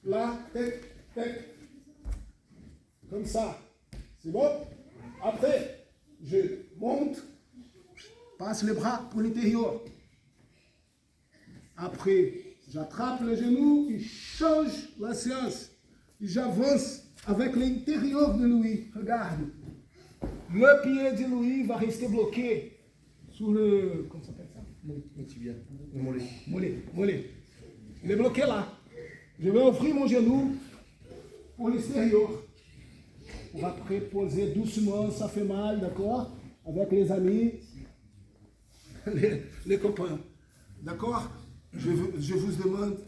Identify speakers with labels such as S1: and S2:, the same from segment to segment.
S1: Là, tac, tac. Comme ça. C'est bon? Après, je monte, passe les bras pour l'intérieur. Après, j'attrape le genou et change la séance. Et j'avance avec l'intérieur de Louis. Regarde. Le pied de Louis va rester bloqué sur le... Comment ça s'appelle ça?
S2: Le tibia. Le mollet.
S1: Mollet. Il est bloqué là. Je vais ouvrir mon genou pour l'extérieur. Pour après poser doucement, ça fait mal, d'accord? Avec les amis, les copains. D'accord? Je vous demande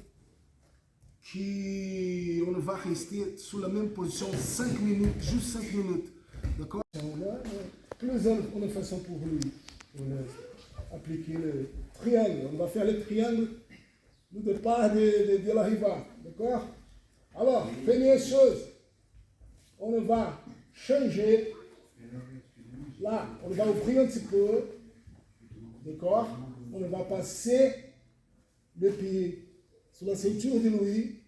S1: qu'on va rester sur la même position 5 minutes, juste 5 minutes. D'accord? Plus on façon pour lui. On a appliqué le triangle. On va faire le triangle du départ de la riva. D'accord? Alors, première chose, on va changer. Là, on va ouvrir un petit peu. D'accord? On va passer le pied sur la ceinture de Louis.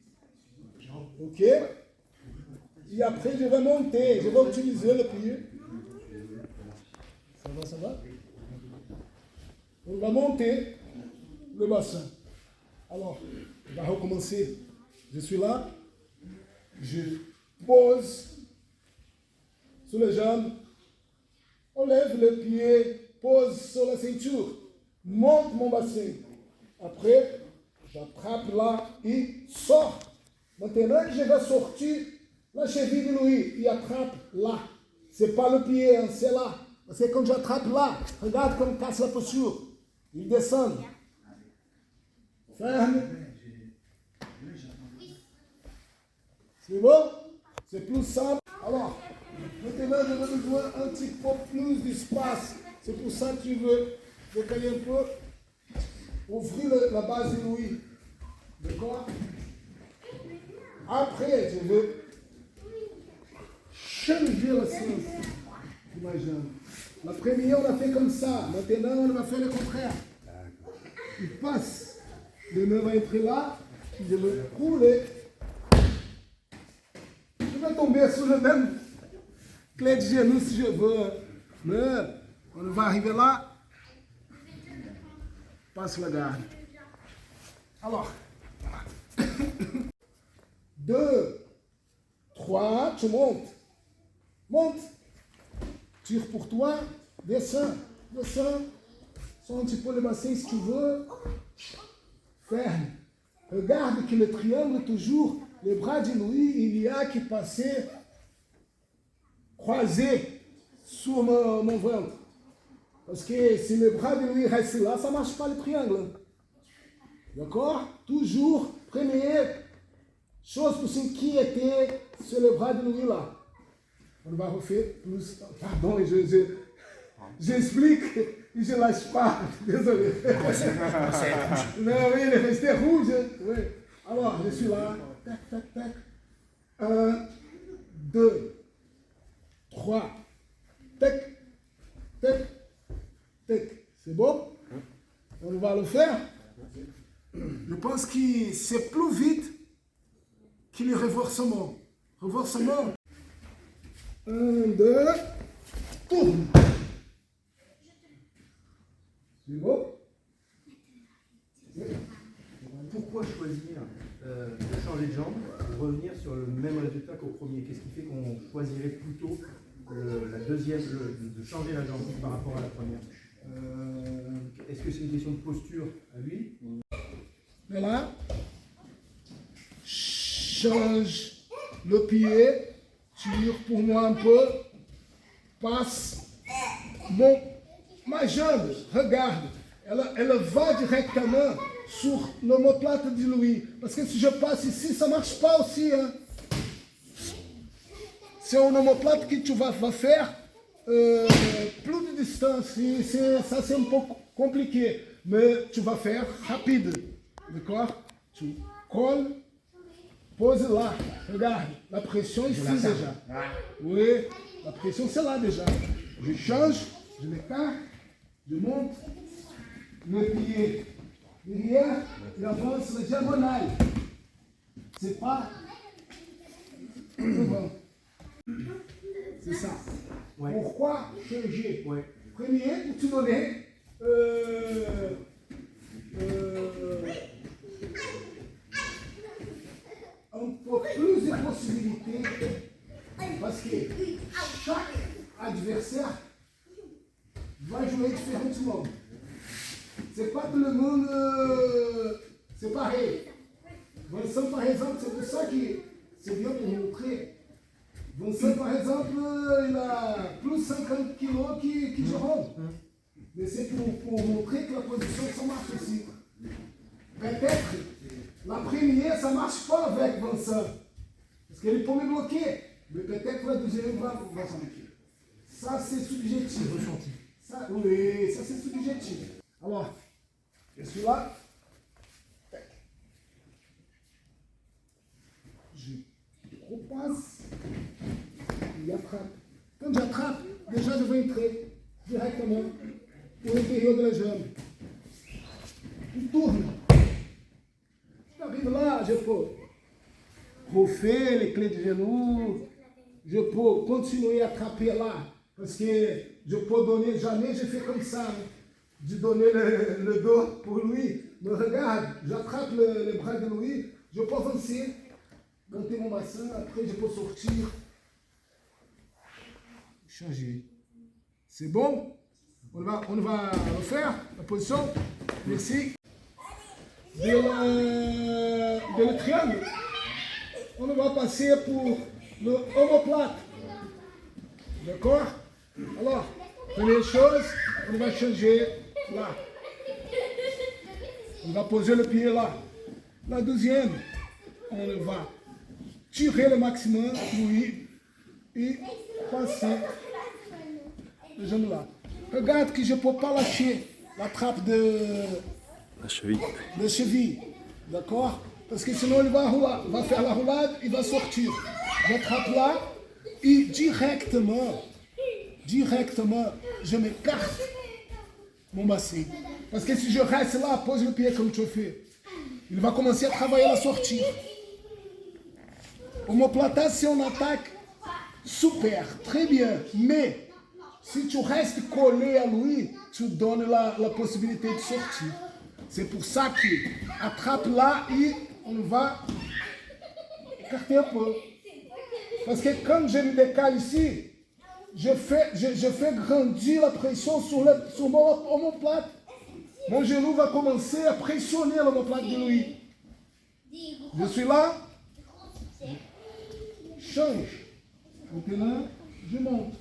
S1: Ok? Et après, je vais monter. Je vais utiliser le pied. Ça va? On va monter le bassin. Alors, on va recommencer. Je suis là. Je pose sur les jambes. On lève le pied. Pose sur la ceinture. Monte mon bassin. Après, j'attrape là et sors. Maintenant que je vais sortir la cheville de Louis, il attrape là. C'est pas le pied, hein, c'est là. Parce que quand j'attrape là, regarde comme casse la posture. Il descend. Ferme. C'est bon? C'est plus simple. Alors, maintenant, je vais besoin un petit peu plus d'espace. C'est pour ça que tu veux décaler un peu. Ouvrir la base de Louis. D'accord? Après, je veux changer la séance de ma jambe. La première, on a fait comme ça. Maintenant, on va faire le contraire. Il passe. Le nœud va être là. Je vais rouler. Je vais tomber sur le même clé de genou si je veux. Mais on va arriver là. Passe la garde. Alors, 2, 3, tu montes. Monte. Tire pour toi. Descends. Sors un petit peu le bassin si tu veux. Ferme. Regarde que le triangle, toujours, les bras de Louis, il y a qui passer croisés sur mon ventre. Parce que si le bras de Louis reste là, ça ne marche pas le triangle. D'accord? Toujours, première chose pour s'inquiéter, c'est le bras de Louis là. On va refaire plus. Pardon, j'explique et je ne lâche pas. Désolé. Non, oui, il est resté rouge. Oui. Alors, je suis là. Tac, tac, tac. 1, 2, 3. Tac, tac, tac. C'est bon? On va le faire. Je pense que c'est plus vite que le renversement. Renversement. 1, 2, tourne. C'est bon?
S2: Pourquoi choisir de changer de jambe pour revenir sur le même résultat qu'au premier? Qu'est-ce qui fait qu'on choisirait plutôt la deuxième, de changer la jambe par rapport à la première? Est-ce que c'est une question de posture à lui?
S1: Mais là, change le pied, tire pour moi un peu, passe ma jambe, regarde, elle va directement sur l'omoplate de Louis. Parce que si je passe ici, ça ne marche pas aussi. Hein. C'est un omoplate que tu vas faire plus de distance. Ça, c'est un peu compliqué. Mais tu vas faire rapide. D'accord? Tu colles, pose là. Regarde, la pression ici déjà. Oui, la pression c'est là déjà. Je change, je l'écarte. Je monte le pied derrière, il avance la diagonale. C'est pas devant. C'est ça.
S2: Ouais.
S1: Pourquoi changer?
S2: Ouais.
S1: Premier, pour te donner un peu plus de possibilités, parce que chaque adversaire va jouer différemment. C'est pas tout le monde, c'est pareil. Vincent, par exemple, c'est pour ça que c'est bien pour montrer. Vincent, par exemple, il a plus de 50 kilos qui Jérôme. Mais c'est pour montrer que la position, ça marche aussi. Peut-être, la première, ça ne marche pas avec Vincent. Parce qu'il peut me bloquer. Mais peut-être la deuxième va s'arrêter. Ça, c'est subjectif. Ça, oui, ça, c'est subjectif. Alors, je suis là. Je repasse. Il attrape. Quand j'attrape, déjà je vais entrer directement au l'intérieur de la jambe. Je tourne. J'arrive là, je peux refaire les clés de genou. Je peux continuer à attraper là. Parce que je peux donner, jamais je fais comme ça. Hein, de donner le dos pour lui. Mais regarde, j'attrape le bras de lui. Je peux avancer. Monter mon bassin, après je peux sortir. Changer. C'est bon? On va refaire la position. Merci. De le triangle. On va passer pour le omoplate. D'accord? Alors, première chose, on va changer là. On va poser le pied là. La deuxième, on va tirer le maximum, oui, et passer le genou là. Regarde que je ne peux pas lâcher la trappe de cheville. D'accord? Parce que sinon il va rouler, va faire la roulade, il va sortir. J'attrape là et directement, je m'écarte mon bassin. Parce que si je reste là, pose le pied comme tu fais, il va commencer à travailler la sortie. Omoplata, c'est une attaque super, très bien. Mais si tu restes collé à lui, tu donnes la possibilité de sortir. C'est pour ça que attrape là et on va écarter un peu. Parce que quand je me décale ici, je fais grandir la pression sur mon omoplate. Mon genou va commencer à pressionner l'omoplate de lui. Je suis là. Change. Maintenant, je monte.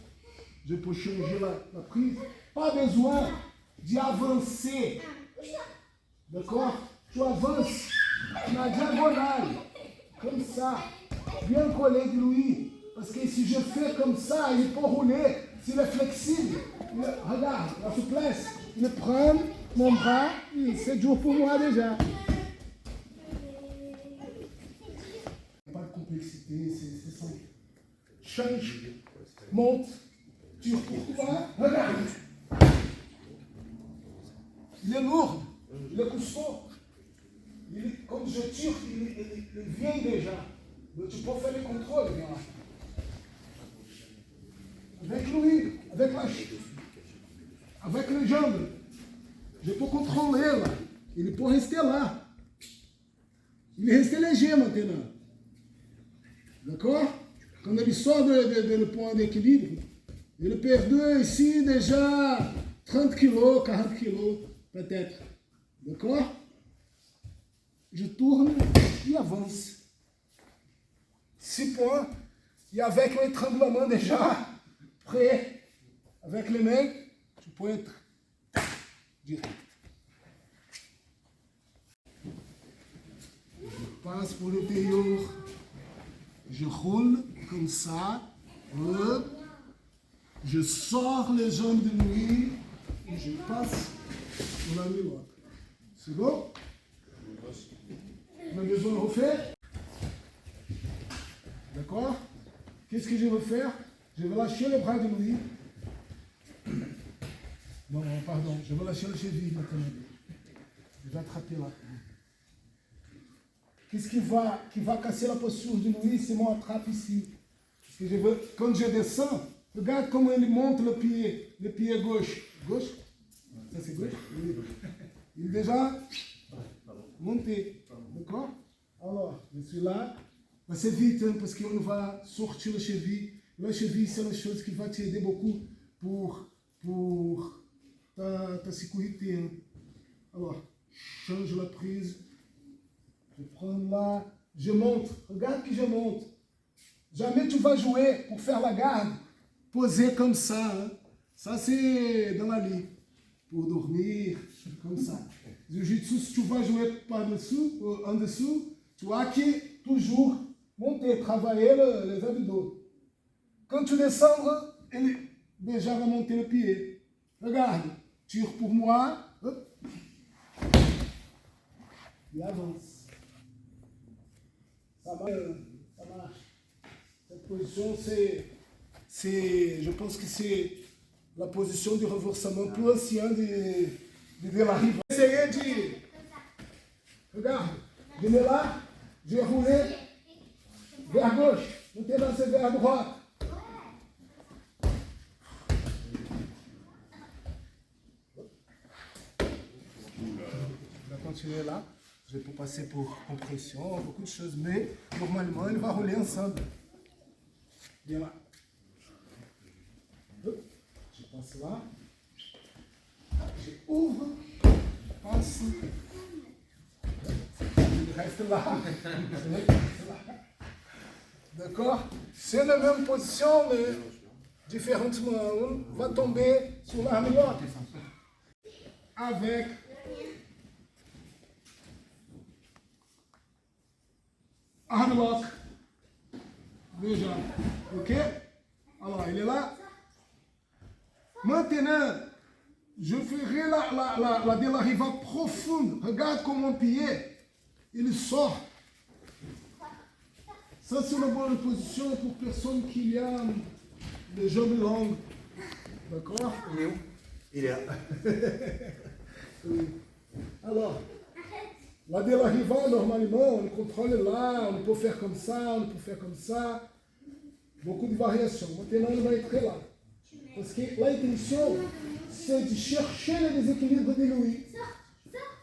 S1: Je peux changer la prise. Pas besoin d'y avancer. D'accord? Tu avances na diagonale. Comme ça. Bien collé de lui. Parce que si je fais comme ça, il peut rouler. S'il est flexible, regarde, la souplesse. Il prend mon bras et c'est dur pour moi déjà. Pas de complexité, c'est simple. Change, monte, tire pour toi, regarde. Il est lourd, il est costaud. Quand je tire, il vient déjà. Mais tu peux faire le contrôle, viens là. Avec lui, avec les jambes, je peux contrôler là. Il peut rester là. Il est resté léger maintenant. D'accord? Quand il sort le point d'équilibre, il perd ici déjà 30 kilos, 40 kilos, peut-être. D'accord? Je tourne et avance. 6 points. Et avec l'étranglement déjà prêt, avec les mains, tu peux être direct. Je passe pour l'intérieur. Je roule comme ça. Je sors les jambes de lui et je passe pour la miroir. C'est bon? On a besoin de refaire. D'accord? Qu'est-ce que je veux faire? Je vais lâcher le bras de lui. Non, pardon, je vais lâcher le cheville maintenant. Je vais attraper là. Qu'est-ce qui va casser la posture de Louis? C'est mon attrape ici. Parce que quand je descends, regarde comment il monte le pied gauche. Gauche? Ça c'est gauche? Oui. Il est déjà monté. D'accord? Alors, je suis là. Mais c'est vite, hein, parce qu'on va sortir le cheville. Le cheville, c'est la chose qui va t'aider beaucoup pour ta sécurité. Hein. Alors, change la prise. Je prends là. Je monte. Regarde que je monte. Jamais tu vas jouer pour faire la garde. Poser comme ça. Hein. Ça, c'est dans la lit. Pour dormir, comme ça. Jiu-jitsu, si tu vas jouer par-dessous, en dessous, tu as que toujours monter, travailler les abdos. Quand tu descends, il déjà va monter le pied. Regarde, tire pour moi. Hop. Il avance. Ça marche. Cette position, je pense que c'est la position du renversement plus ancien de la rive. Essayez de... Regarde, de là, je vais rouler vers gauche, vous te lancez vers droite. Je vais continuer là. Je vais passer pour compression, beaucoup de choses, mais normalement, il va rouler ensemble. Bien là. Je passe là. Je ouvre. Je passe. Il reste là. D'accord? C'est la même position, mais différemment. On va tomber sur l'armlock. Avec armlock. Déjà. Ok? Alors, il est là. Maintenant, je ferai la de la riva profonde. Regarde comment mon pied, il sort. Ça, c'est une bonne position pour personne qui a les jambes longues. D'accord?
S2: Il est où? Il est là.
S1: Oui. Alors, la de la riva, normalement, on contrôle là, on peut faire comme ça, on peut faire comme ça. Beaucoup de variations. Maintenant, on va être là. Parce que l'intention, c'est de chercher le déséquilibre de Louis.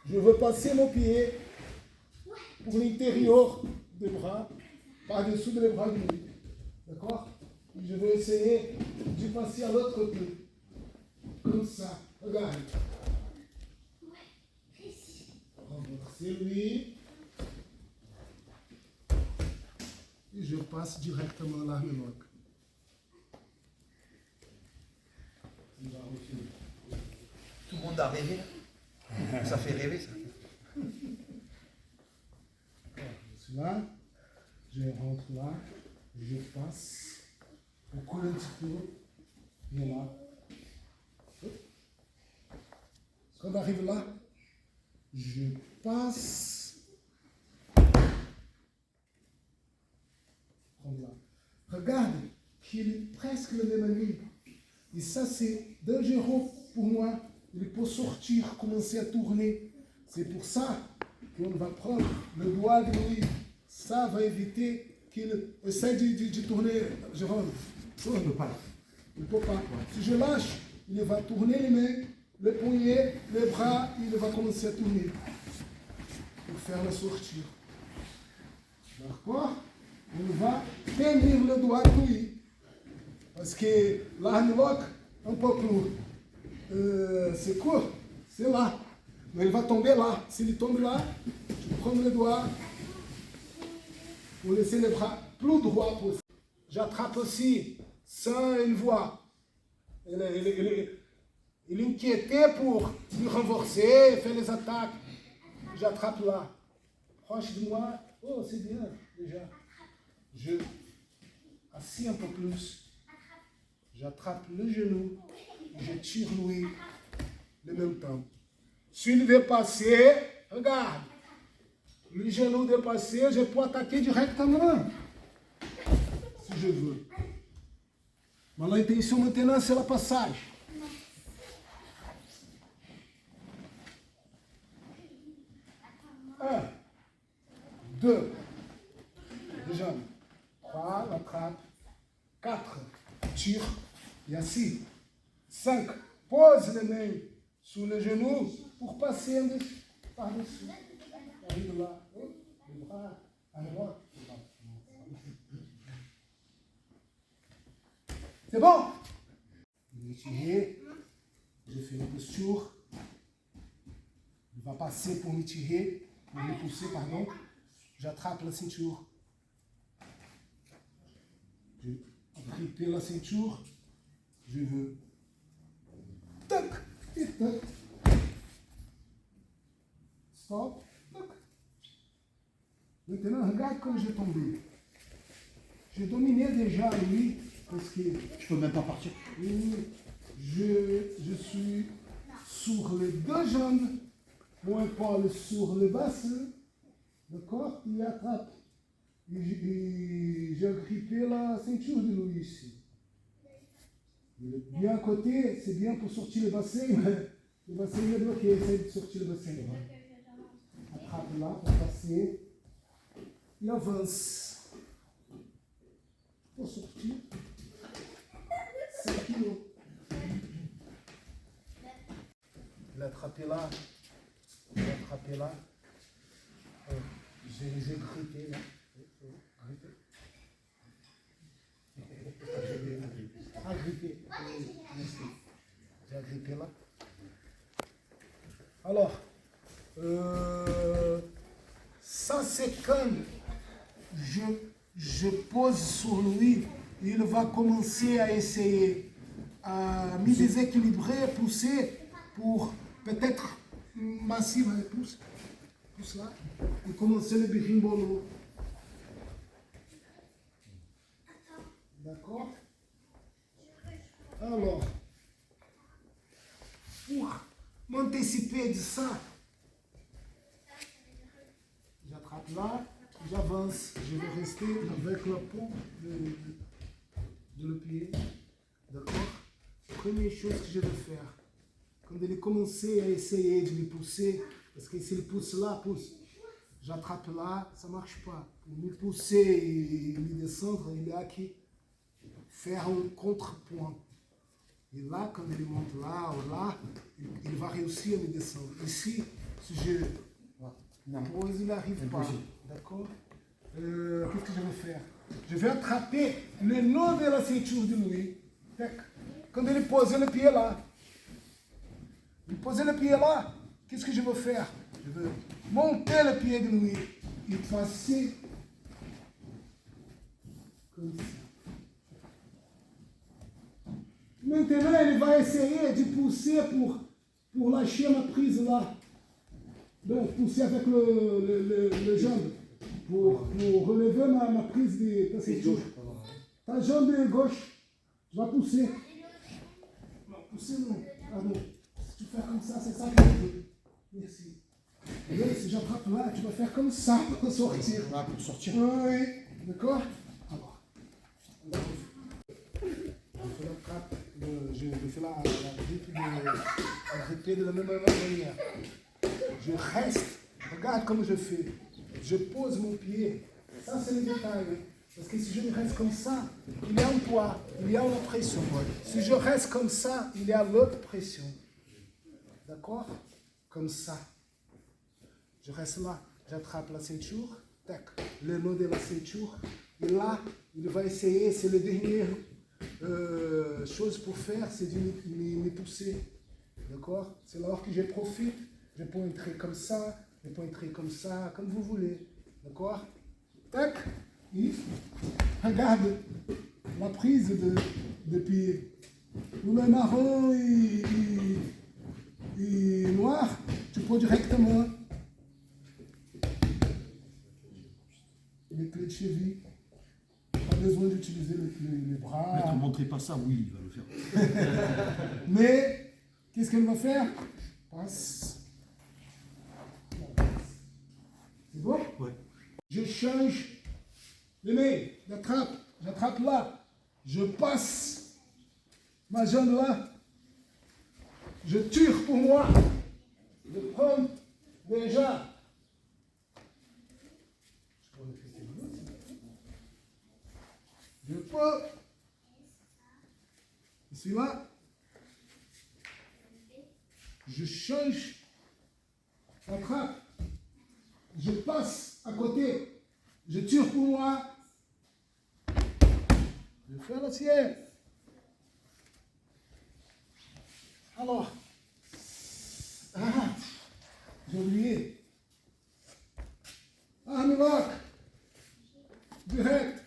S1: Je veux passer mon pied pour l'intérieur des bras, par-dessous des bras de Louis. D'accord? Je vais essayer de passer à l'autre côté. Comme ça. Regarde. Renverser lui. Et je passe directement à l'armlock.
S2: Tout le monde a rêvé là. Ça fait rêver ça.
S1: Je suis là, je rentre là, je passe, on colle un petit peu, et là. Quand on arrive là, je passe. Prends là. Regarde qu'il est presque le même ami. Et ça, c'est dangereux pour moi. Il peut sortir, commencer à tourner. C'est pour ça qu'on va prendre le doigt de lui. Ça va éviter qu'il essaie de tourner. Jérôme, il ne peut pas. Il ne peut pas. Si je lâche, il va tourner les mains, les poignets, les bras, il va commencer à tourner. Pour faire la sortie. D'accord? On va tenir le doigt de lui. Parce que l'armlock, un peu plus, c'est court, c'est là. Mais il va tomber là. S'il tombe là, je prends le doigt pour laisser les bras plus droits possible. J'attrape aussi sans une voix. Il inquiétait pour me renverser, faire les attaques. J'attrape là. Proche de moi. Oh, c'est bien déjà. Je assis un peu plus. J'attrape le genou, je tire Louis en même temps. S'il veut passer, regarde, le genou dépassé, je peux attaquer directement, si je veux. Mais l'intention maintenant, c'est le passage. 1, 2, les jambes. 3, l'attrape. 4, tire, et assis. 5, pose les mains sous les genoux pour passer par-dessus. Arrive là, les bras à droite. C'est bon? M'étirer, je fais une posture. Il va passer pour m'étirer, pour me pousser, pardon. J'attrape la ceinture. Je grippe la ceinture. Je veux. Tac et tac. Stop. Tac. Maintenant, regarde comme j'ai tombé. J'ai dominé déjà lui parce que.
S3: Je peux même pas partir.
S1: Je suis sur les deux jambes, mon épaule sur le bassin, d'accord? Il attrape. Et j'ai grippé la ceinture de lui ici. Bien à côté, c'est bien pour sortir le bassin, mais le bassin est bloqué, essaye de sortir le bassin. Attrape là pour passer. Il avance. Pour sortir. 5 kilos. Il a attrapé là. Il a attrapé là. J'ai grippé là. Agrippé. J'ai agrippé là. Alors, ça c'est quand je pose sur lui, il va commencer à essayer à me déséquilibrer, pousser pour peut-être massive, pousse là, et commencer le birimbolo. D'accord? Alors, pour m'anticiper de ça, j'attrape là, j'avance, je vais rester avec la peau de le pied. D'accord? Première chose que je vais faire, quand il commencer à essayer de me pousser, parce que s'il pousse là, pousse. J'attrape là, ça ne marche pas. Pour me pousser et me descendre, il est aqui. Faire un contrepoint. Et là, quand il monte là ou là, il va réussir à me descendre. Ici, si je pose, il n'arrive pas. D'accord? Qu'est-ce que je vais faire? Je vais attraper le nœud de la ceinture de lui. Quand il pose le pied là, qu'est-ce que je vais faire? Je vais monter le pied de lui et passer comme ça. Maintenant, il va essayer de pousser pour lâcher ma prise là. Donc, pousser avec le jambe pour relever ma prise de ta ceinture. Ta jambe gauche, tu vas pousser. Non, pousser non. Pardon. Si tu fais comme ça, c'est ça que je veux. Merci. Et là, si j'attrape là, tu vas faire comme ça pour sortir.
S3: Là, pour sortir.
S1: Oui, d'accord? Alors, je l'attrape, je fais la grippe de la même manière. Je reste, regarde comme je fais. Je pose mon pied. Ça, c'est le détail. Parce que si je reste comme ça, il y a un poids, il y a une pression. Si je reste comme ça, il y a l'autre pression. D'accord? Comme ça. Je reste là, j'attrape la ceinture, tac, le nœud de la ceinture, et là, il va essayer, c'est la dernière chose pour faire, c'est de me pousser. D'accord? C'est là que je profite, je peux entrer comme ça, je peux entrer comme ça, comme vous voulez. D'accord? Tac, et regarde la prise de pied. Ou le marron et noir, tu peux directement. Les clés de cheville, pas besoin d'utiliser les bras.
S3: Ne te montrez pas ça, oui, il va le faire.
S1: Mais, qu'est-ce qu'elle va faire? Passe. C'est bon?
S3: Ouais.
S1: Je change les mains, j'attrape là, je passe ma jambe là, je tire pour moi, je prends déjà Je peux. Celui-là. Je change la trappe. Je passe à côté. Je tire pour moi. Je fais la sienne. Alors. Ah, j'ai oublié. Ah, Milak. Direct.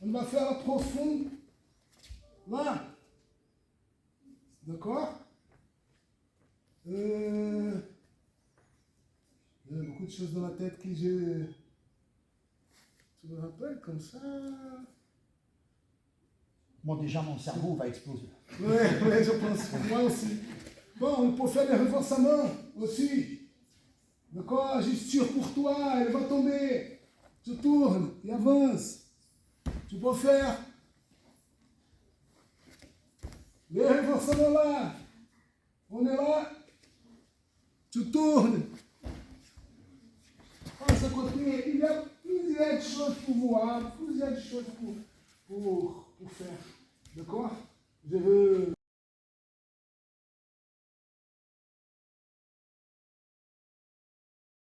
S1: On va faire la profonde. Là. D'accord? Il y a beaucoup de choses dans la tête que je me rappelle comme ça.
S3: Moi, déjà, mon cerveau va exploser.
S1: Ouais, je pense. Moi aussi. Bon, on peut faire des renforcements aussi. D'accord? Je tire pour toi, elle va tomber. Tu tournes et avance. Tu peux faire les renforcements là. On est là. Tu tournes. Passe à côté. Il y a plusieurs choses pour voir, plusieurs choses pour faire. D'accord? Je veux.